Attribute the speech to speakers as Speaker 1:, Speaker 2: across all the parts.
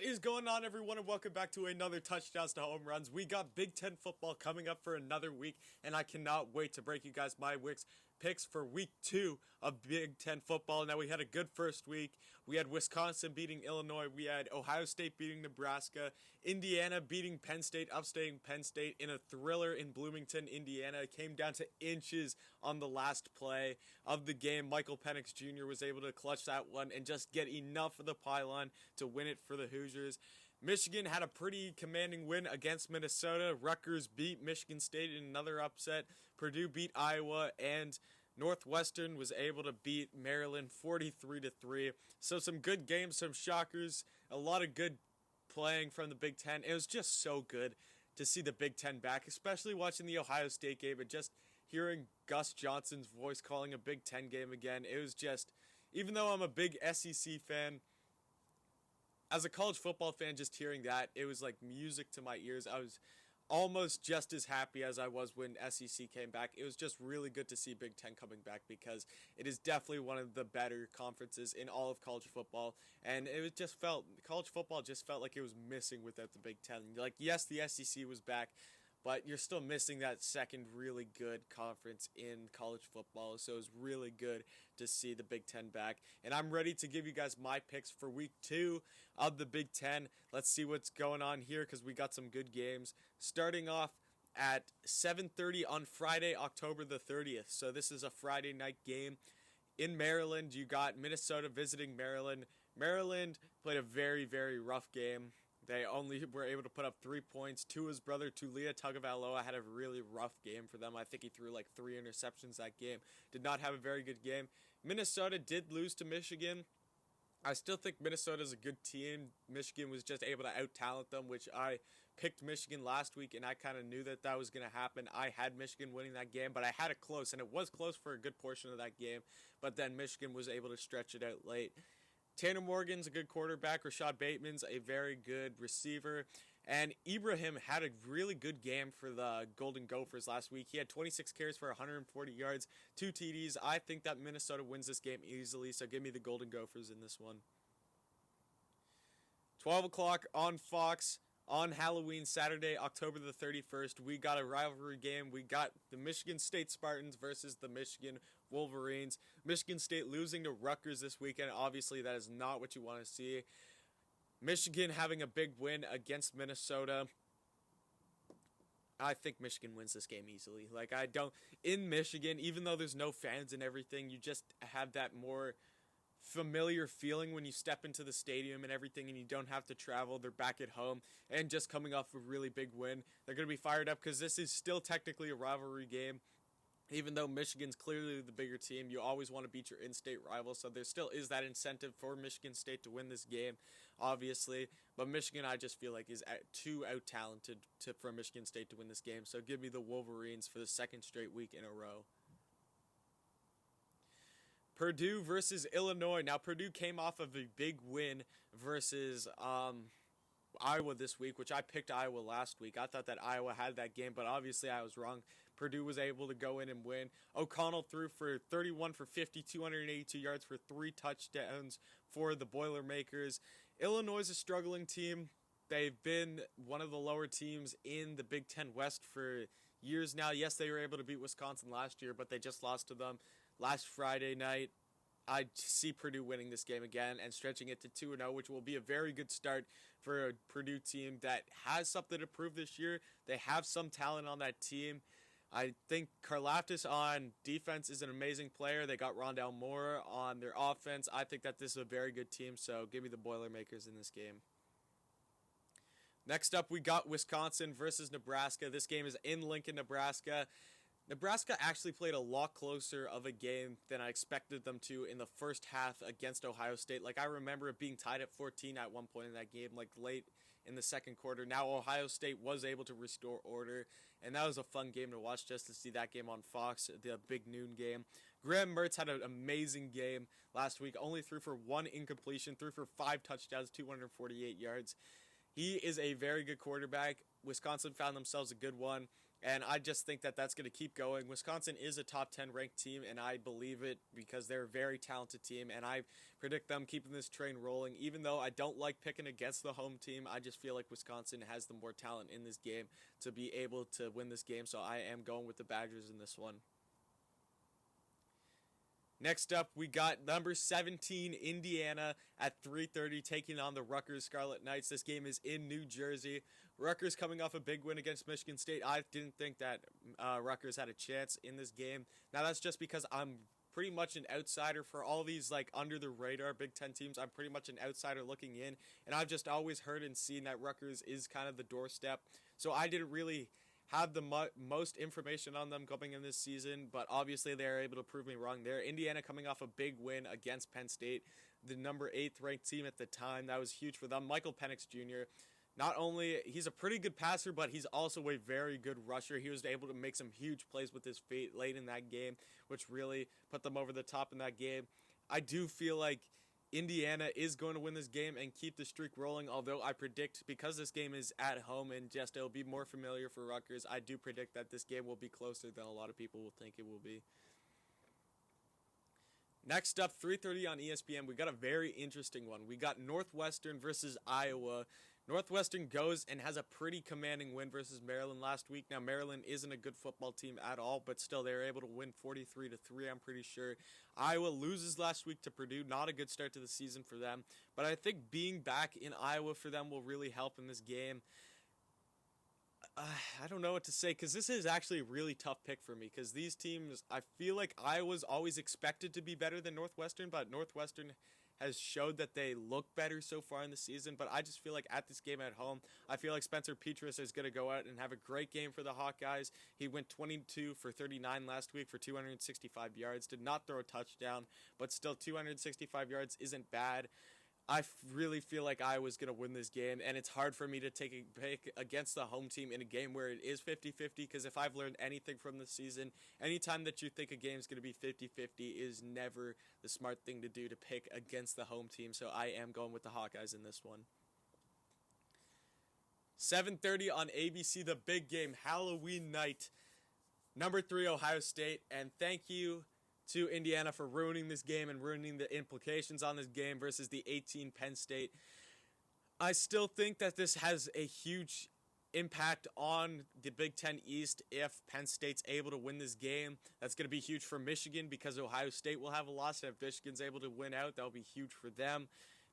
Speaker 1: What is going on, everyone, and welcome back to another Touchdowns to Home Runs. We got Big Ten football coming up for another week, and I cannot wait to break you guys my picks for week 2 of Big Ten football. Now, we had a good first week. We had Wisconsin beating Illinois. We had Ohio State beating Nebraska. Indiana beating Penn State, upstating Penn State in a thriller in Bloomington, Indiana. It came down to inches on the last play of the game. Michael Penix Jr. was able to clutch that one and just get enough of the pylon to win it for the Hosiers. Michigan had a pretty commanding win against Minnesota. Rutgers beat Michigan State in another upset. Purdue beat Iowa, and Northwestern was able to beat Maryland 43-3. So some good games, some shockers, a lot of good playing from the Big Ten. It was just so good to see the Big Ten back, especially watching the Ohio State game and just hearing Gus Johnson's voice calling a Big Ten game again. It was just, even though I'm a big SEC fan, as a college football fan, just hearing that, it was like music to my ears. I was almost just as happy as I was when SEC came back. It was just really good to see Big Ten coming back because it is definitely one of the better conferences in all of college football. And college football just felt like it was missing without the Big Ten. Like, yes, the SEC was back, but you're still missing that second really good conference in college football. So it was really good to see the Big Ten back. And I'm ready to give you guys my picks for week 2 of the Big Ten. Let's see what's going on here because we got some good games. Starting off at 7:30 on Friday, October the 30th. So this is a Friday night game. In Maryland, you got Minnesota visiting Maryland. Maryland played a very, very rough game. They only were able to put up 3 points. Tua's brother, Tulia Tagovailoa, had a really rough game for them. I think he threw like 3 interceptions that game. Did not have a very good game. Minnesota did lose to Michigan. I still think Minnesota's a good team. Michigan was just able to out-talent them, which I picked Michigan last week, and I kind of knew that was going to happen. I had Michigan winning that game, but I had it close, and it was close for a good portion of that game. But then Michigan was able to stretch it out late. Tanner Morgan's a good quarterback. Rashad Bateman's a very good receiver. And Ibrahim had a really good game for the Golden Gophers last week. He had 26 carries for 140 yards, 2 TDs. I think that Minnesota wins this game easily, so give me the Golden Gophers in this one. 12 o'clock on Fox. On Halloween, Saturday, October the 31st, we got a rivalry game. We got the Michigan State Spartans versus the Michigan Wolverines. Michigan State losing to Rutgers this weekend. Obviously, that is not what you want to see. Michigan having a big win against Minnesota. I think Michigan wins this game easily. In Michigan, even though there's no fans and everything, you just have that more familiar feeling when you step into the stadium and everything, and you don't have to travel. They're back at home and just coming off a really big win. They're going to be fired up because this is still technically a rivalry game. Even though Michigan's clearly the bigger team, you always want to beat your in-state rival, so there still is that incentive for Michigan State to win this game, obviously. But Michigan, I just feel like, is too out-talented for Michigan State to win this game, so give me the Wolverines for the second straight week in a row. Purdue versus Illinois. Now, Purdue came off of a big win versus Iowa this week, which I picked Iowa last week. I thought that Iowa had that game, but obviously I was wrong. Purdue was able to go in and win. O'Connell threw for 31 for 50, 282 yards for 3 touchdowns for the Boilermakers. Illinois is a struggling team. They've been one of the lower teams in the Big Ten West for years now. Yes, they were able to beat Wisconsin last year, but they just lost to them last Friday night. I see Purdue winning this game again and stretching it to 2-0, which will be a very good start for a Purdue team that has something to prove this year. They have some talent on that team. I think Karlaftis on defense is an amazing player. They got Rondale Moore on their offense. I think that this is a very good team, so give me the Boilermakers in this game. Next up, we got Wisconsin versus Nebraska. This game is in Lincoln, Nebraska. Nebraska actually played a lot closer of a game than I expected them to in the first half against Ohio State. I remember it being tied at 14 at one point in that game, late in the second quarter. Now Ohio State was able to restore order, and that was a fun game to watch just to see that game on Fox, the big noon game. Graham Mertz had an amazing game last week, only threw for 1 incompletion, threw for 5 touchdowns, 248 yards. He is a very good quarterback. Wisconsin found themselves a good one. And I just think that that's going to keep going. Wisconsin is a top 10 ranked team, and I believe it because they're a very talented team, and I predict them keeping this train rolling. Even though I don't like picking against the home team, I just feel like Wisconsin has the more talent in this game to be able to win this game, so I am going with the Badgers in this one. Next up, we got number 17, Indiana, at 3:30, taking on the Rutgers Scarlet Knights. This game is in New Jersey. Rutgers coming off a big win against Michigan State. I didn't think that Rutgers had a chance in this game. Now, that's just because I'm pretty much an outsider for all these, like, under-the-radar Big Ten teams. I'm pretty much an outsider looking in, and I've just always heard and seen that Rutgers is kind of the doorstep. So I didn't really have the most information on them coming in this season, but obviously they are able to prove me wrong there. Indiana coming off a big win against Penn State, the number 8th ranked team at the time. That was huge for them. Michael Penix Jr., not only he's a pretty good passer, but he's also a very good rusher. He was able to make some huge plays with his feet late in that game, which really put them over the top in that game. I do feel like Indiana is going to win this game and keep the streak rolling, although I predict, because this game is at home and just it'll be more familiar for Rutgers, I do predict that this game will be closer than a lot of people will think it will be. Next up, 3:30 on ESPN, we got a very interesting one. We got Northwestern versus Iowa. Northwestern goes and has a pretty commanding win versus Maryland last week. Now, Maryland isn't a good football team at all, but still they were able to win 43-3, I'm pretty sure. Iowa loses last week to Purdue. Not a good start to the season for them, but I think being back in Iowa for them will really help in this game. I don't know what to say, because this is actually a really tough pick for me, because these teams, I feel like Iowa's always expected to be better than Northwestern, but Northwestern has showed that they look better so far in the season. But I just feel like at this game at home, I feel like Spencer Petras is going to go out and have a great game for the Hawkeyes. He went 22 for 39 last week for 265 yards. Did not throw a touchdown, but still 265 yards isn't bad. I really feel like Iowa's going to win this game, and it's hard for me to take a pick against the home team in a game where it is 50-50, because if I've learned anything from this season, anytime that you think a game's going to be 50-50 is never the smart thing to do to pick against the home team, so I am going with the Hawkeyes in this one. 7:30 on ABC, the big game, Halloween night, number 3 Ohio State, and thank you to Indiana for ruining this game and ruining the implications on this game versus the 18 Penn State. I still think that this has a huge impact on the Big Ten East if Penn State's able to win this game. That's going to be huge for Michigan because Ohio State will have a loss, and if Michigan's able to win out, that'll be huge for them.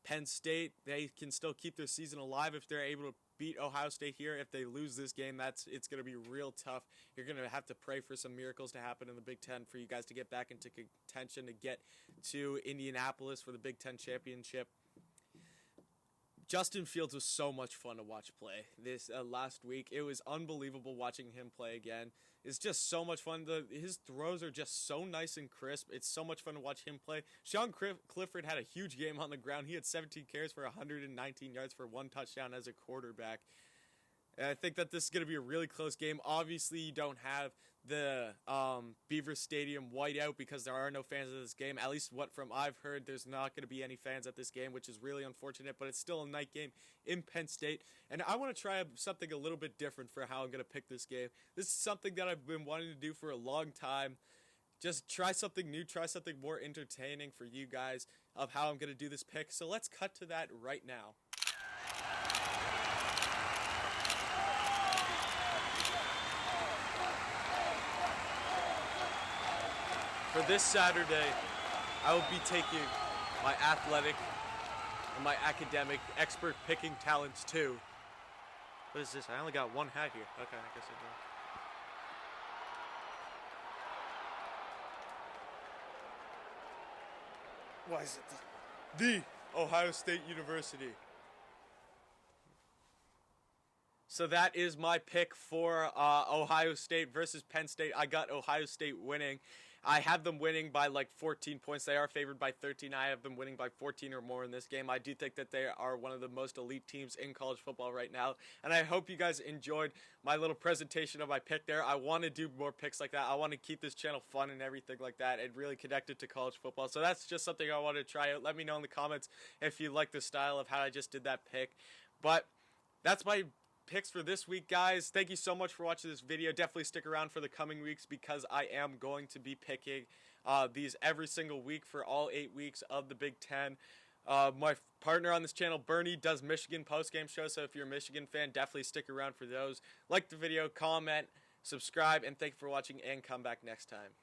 Speaker 1: Penn State, they can still keep their season alive if they're able to beat Ohio State here. If they lose this game, it's going to be real tough. You're going to have to pray for some miracles to happen in the Big Ten for you guys to get back into contention to get to Indianapolis for the Big Ten championship. Justin Fields was so much fun to watch play this last week. It was unbelievable watching him play again. It's just so much fun. His throws are just so nice and crisp. It's so much fun to watch him play. Sean Clifford had a huge game on the ground. He had 17 carries for 119 yards for 1 touchdown as a quarterback. And I think that this is going to be a really close game. Obviously, you don't have the Beaver Stadium whiteout because there are no fans of this game. At least what from I've heard, there's not going to be any fans at this game, which is really unfortunate. But it's still a night game in Penn State. And I want to try something a little bit different for how I'm going to pick this game. This is something that I've been wanting to do for a long time. Just try something new, try something more entertaining for you guys of how I'm going to do this pick. So let's cut to that right now. For this Saturday, I will be taking my athletic and my academic expert picking talents too. What is this? I only got one hat here. Okay, I guess I do. Why is it the Ohio State University? So that is my pick for Ohio State versus Penn State. I got Ohio State winning. I have them winning by like 14 points. They are favored by 13. I have them winning by 14 or more in this game. I do think that they are one of the most elite teams in college football right now. And I hope you guys enjoyed my little presentation of my pick there. I want to do more picks like that. I want to keep this channel fun and everything like that and really connected to college football. So that's just something I want to try out. Let me know in the comments if you like the style of how I just did that pick. But that's my picks for this week, guys. Thank you so much for watching this video. Definitely stick around for the coming weeks because I am going to be picking these every single week for all 8 weeks of the Big Ten. My partner on this channel, Bernie, does Michigan postgame shows, so if you're a Michigan fan, definitely stick around for those. Like the video, comment, subscribe, and thank you for watching, and come back next time.